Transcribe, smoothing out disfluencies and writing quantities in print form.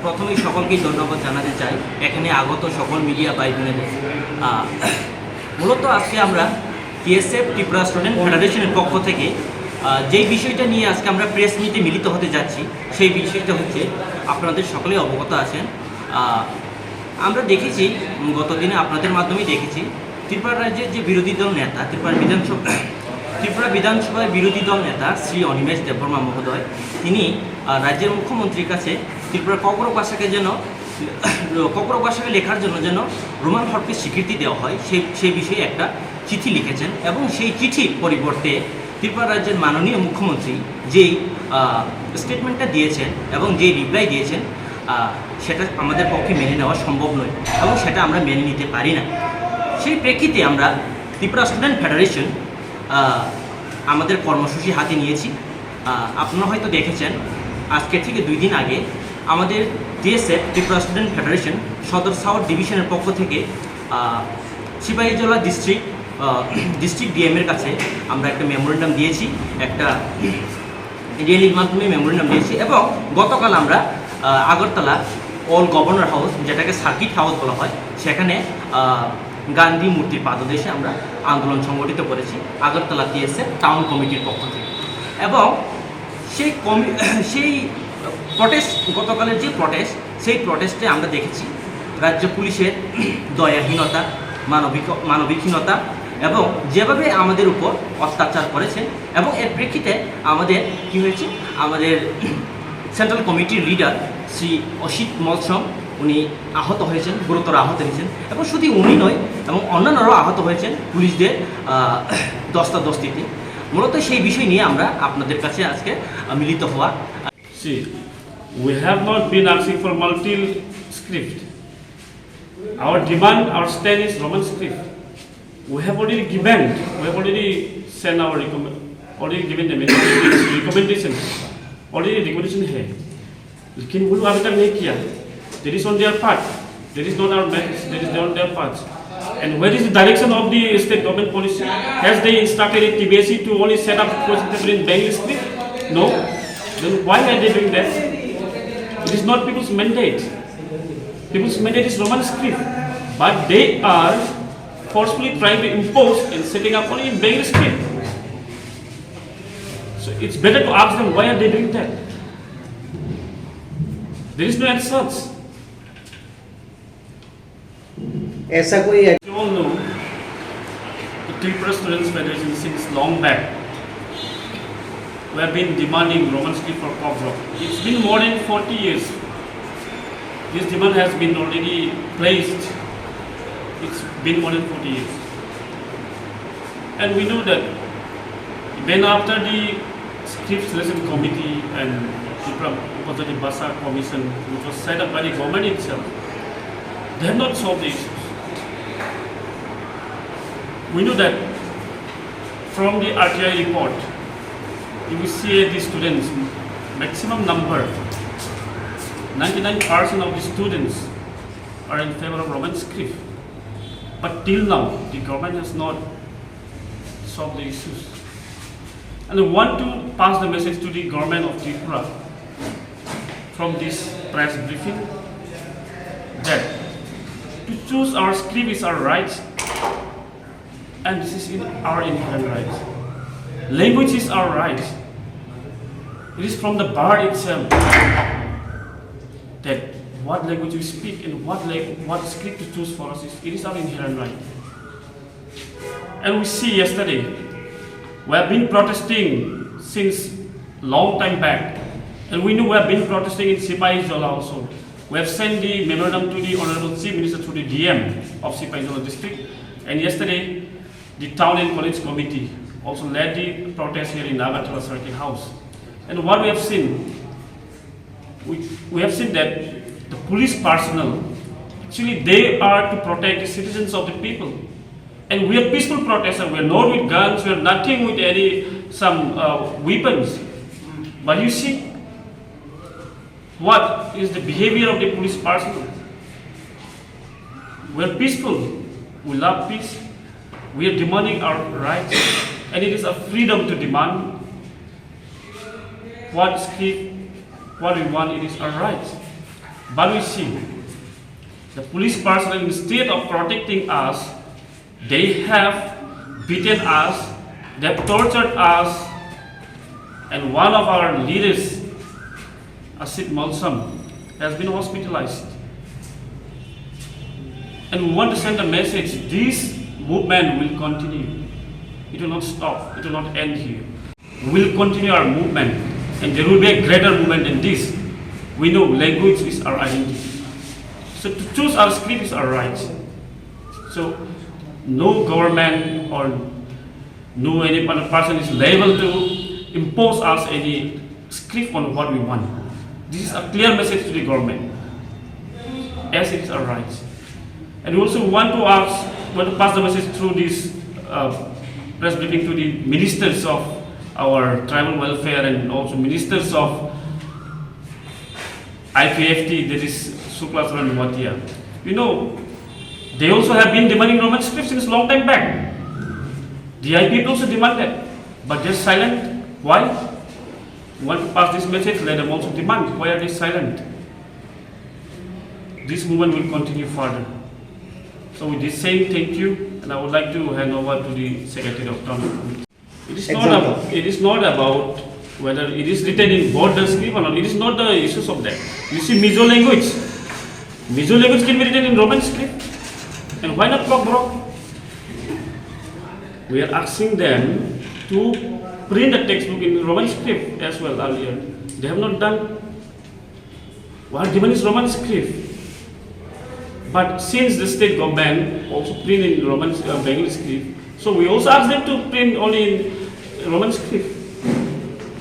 প্রথমেই সকলকেই ধন্যবাদ জানাতে চাই এখানে আগত সকল মিডিয়া ভাই বোনেদের। মূলত আজকে আমরা TSF ত্রিপুরা স্টুডেন্ট ফেডারেশনের পক্ষ থেকে যেই বিষয়টা নিয়ে আজকে আমরা প্রেস মিটে মিলিত হতে যাচ্ছি সেই বিষয়টা হচ্ছে আপনাদের সকলেই অবগত আছেন। আমরা দেখেছি গতদিনে আপনাদের মাধ্যমেই দেখেছি ত্রিপুরা রাজ্যের যে বিরোধী দল নেতা ত্রিপুরা বিধানসভায় বিরোধী দল নেতা শ্রী অনিমেষ দেববর্মা মহোদয় তিনি রাজ্যের মুখ্যমন্ত্রীর কাছে ত্রিপুরা ককবরক ভাষাকে লেখার জন্য যেন রোমান হরফে স্বীকৃতি দেওয়া হয় সেই বিষয়ে একটা চিঠি লিখেছেন এবং সেই চিঠির পরিবর্তে ত্রিপুরা রাজ্যের মাননীয় মুখ্যমন্ত্রী যেই স্টেটমেন্টটা দিয়েছেন এবং যেই রিপ্লাই দিয়েছেন সেটা আমাদের পক্ষে মেনে নেওয়া সম্ভব নয় এবং সেটা আমরা মেনে নিতে পারি না। সেই প্রেক্ষিতে আমরা ত্রিপুরা স্টুডেন্ট ফেডারেশন আমাদের কর্মসূচি হাতে নিয়েছি। আপনারা হয়তো দেখেছেন আজকে থেকে 2 দিন আগে আমাদের TSF ত্রিপুরা স্টুডেন্ট ফেডারেশন সদর সাউথ ডিভিশনের পক্ষ থেকে সিপাহীজলা ডিস্ট্রিক্ট ডিএমের কাছে আমরা একটা মেমোরেন্ডাম দিয়েছি, একটা র্যালির মাধ্যমে মেমোরেন্ডাম দিয়েছি এবং গতকাল আমরা আগরতলা অল গভর্নর হাউস যেটাকে সার্কিট হাউস বলা হয় সেখানে গান্ধী মূর্তির পাদদেশে আমরা আন্দোলন সংগঠিত করেছি আগরতলা TSF টাউন কমিটির পক্ষ থেকে। এবং সেই প্রটেস্ট গতকালের যে সেই প্রটেস্টে আমরা দেখেছি রাজ্য পুলিশের দয়াহীনতা, মানবিকহীনতা এবং যেভাবে আমাদের উপর অত্যাচার করেছেন এবং এর প্রেক্ষিতে আমাদের কী হয়েছে, আমাদের সেন্ট্রাল কমিটির লিডার শ্রী অসিত মলসম উনি আহত হয়েছেন, গুরুতর আহত হয়েছেন এবং শুধু উনি নয় এবং অন্যান্যরাও আহত হয়েছেন পুলিশদের দস্তাদস্তিতে। মূলত সেই বিষয় নিয়ে আমরা আপনাদের কাছে আজকে মিলিত হওয়া। See, we have not been asking for multi-script. Our demand, our stand is Roman script. We have already sent our recommendation. Already recommendation है. लेकिन वो अभी तक नहीं किया. That is on their part. That is not our message. That is on their part. And where is the direction of the state government policy? Has they instructed TBSC to only set up question paper in Bengali script? No. Then why are they doing that? It is not people's mandate. People's mandate is Roman script, but they are forcefully trying to impose and setting up only in Bengali script. So it's better to ask them why are they doing that. There is no answers. ऐसा कोई You all know the Tripura Students Federation since long back we have been demanding Roman script for Kokborokno. It's been more than 40 years. This demand has been already placed. It's been more than 40 years. And we know that even after the script selection committee and Tripura Upajati Basa Commission, which was set up by the government itself, they have not solved the issues. We know that from the RTI report, if we see the students, maximum number, 99% of the students are in favor of Roman script. But till now, the government has not solved the issues. And I want to pass the message to the government of Tripura from this press briefing that to choose our script is our right, and this is in our inherent right. Language is our right. It is from the bar itself that what language we speak and what script to choose for us it is our inherent right. And we see yesterday we have been protesting since long time back, and we know we have been protesting in Sipahijola also. We have sent the memorandum to the Honorable Chief Minister through the DM of Sipahijola district, and yesterday the Town and College Committee also led the protest here in Agartala Circuit House. And what we have seen, we have seen that the police personnel, actually they are to protect the citizens of the people. And we are peaceful protesters, we are not with guns, we are nothing with some weapons. But you see, what is the behavior of the police personnel? We are peaceful, we love peace, we are demanding our rights, and it is a freedom to demand what we want, it is our right. But we see the police personnel, instead of protecting us, they have beaten us, they have tortured us, and one of our leaders, Asit Malsam, has been hospitalized. And we want to send a message, this movement will continue. It will not stop, it will not end here. We will continue our movement, and there will be a greater movement than this. We know language is our identity. So to choose our script is our right. So no government or no any other person is liable to impose us any script on what we want. This is a clear message to the government, as it is our right. And we also want to pass the message through this press briefing to the ministers of our tribal welfare and also ministers of IPFT, that is Suklasra and Watia. You know, they also have been demanding Roman script since long time back. The IPFT also demanded, but they're silent. Why? We want to pass this message, let them also demand. Why are they silent? This movement will continue further. So with this saying, thank you, and I would like to hand over to the Secretary of Town. It is not about whether it is written in border script or not. It is not the issues of that. You see, Mizo language. Mizo language can be written in Roman script. And why not Kokborokno? We are asking them to print the textbook in Roman script as well earlier. They have not done. What given is Roman script. But since the state government also print in Roman Bengali script, so we also ask them to print only in Roman script.